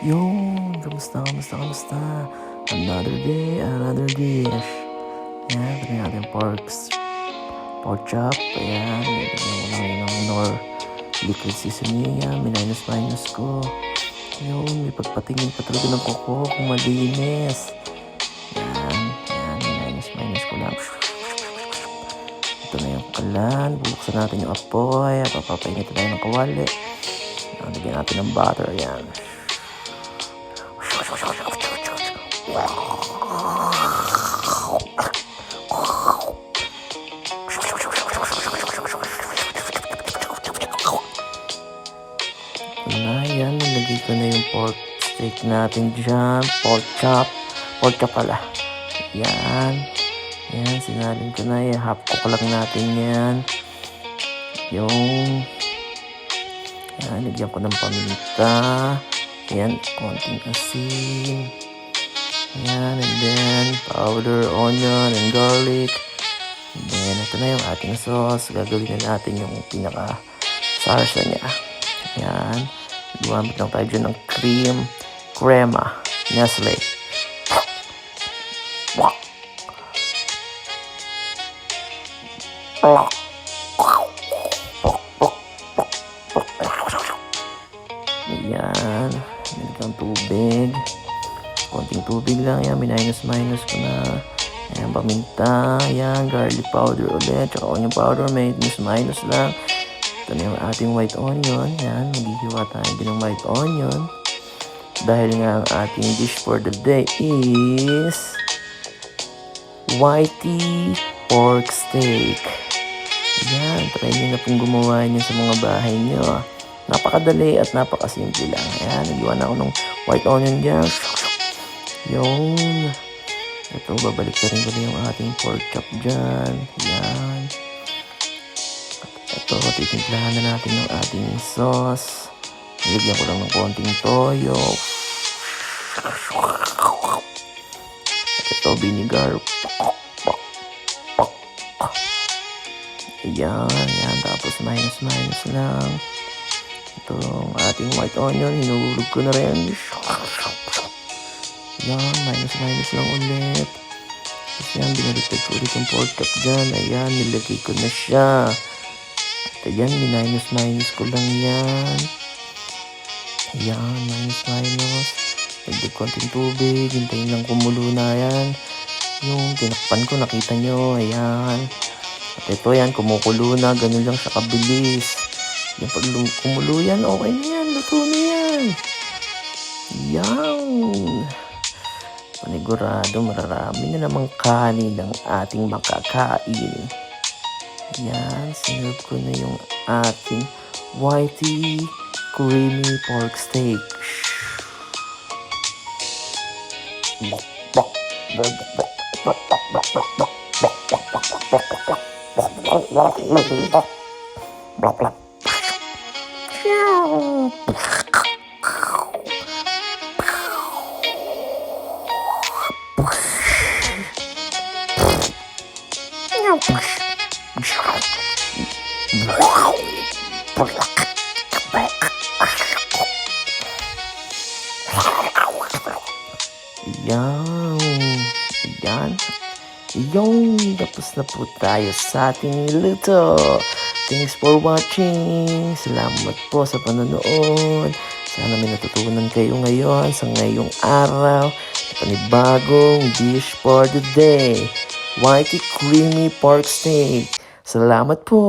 Yung, kamusta? Another day, another dish. Yan, ito na natin pork chop. Ayan, nilagyan ko lang yun ng nor liquid seasoning. Yan, minus ko. Yun, may pagpatingin pa talaga ng kuko kung malinis. Yan, minus ko lang. Ito na yung kalan. Bubuksan natin yung apoy. Papapainit tayo ng kawali. Yan, lagyan natin ng butter. Yan. Yan, nilagay ko na yung pork steak natin dyan. Pork chop pala. Yan, sinalin ko na. Half cook lang natin yan. Lagyan ko ng paminta. Yan, konting asin. Yan, and then powder, onion, and garlic. And then, ito na yung ating sauce. Gagawin na natin yung pinaka-sarsa niya. Yan. Gumamit lang tayo dyan ng crema, Nestle. Yan. Nagkang tubig. Konting tubig lang yan. Minus ko na. Yan, paminta. Yan, garlic powder ulit. Tsaka onion powder. Minus lang. Ito na yung ating white onion. Yan, maghihiwa tayo din ng white onion. Dahil nga ang ating dish for the day is whitey pork steak. Yan, try nyo na pong gumawa niyo sa mga bahay nyo. Napakadali at napakasimple lang. Yan, naghiwa na ako ng white onion dyan. Ito, babalik na rin ko na yung ating pork chop dyan. Yan. Ito, titimplahan na natin yung ating sauce. Nilagyan ko lang ng konting toyo. Ito, vinegar. Yan. Tapos minus lang. Ito, ating white onion. Hinulog ko na rin. Yan, minus lang ulit. Tapos yan, binaliktad ko ulit yung pork chop dyan. Ayan, nilagay ko na siya. At ayan, minus ko lang yan. Ayan, minus. Nagdag konting tubig. Hintayin lang kumulo na yan. Yung tinakpan ko, nakita nyo. Ayan. At ito yan, kumukulo na. Ganun lang siya kabilis. Yung pag kumulo yan, okay na yan. Luto na yan. Yan. Panigurado, mararami na namang kanin ng ating makakain. Yan, sinurb ko na yung ating whitey creamy pork steak. Tapos na po tayo sa ating niluto. Thanks for watching. Salamat po sa panonood. Sana may natutunan kayo ngayon sa ngayong araw. Panibagong dish for the day. Whitey creamy pork steak. Salamat po.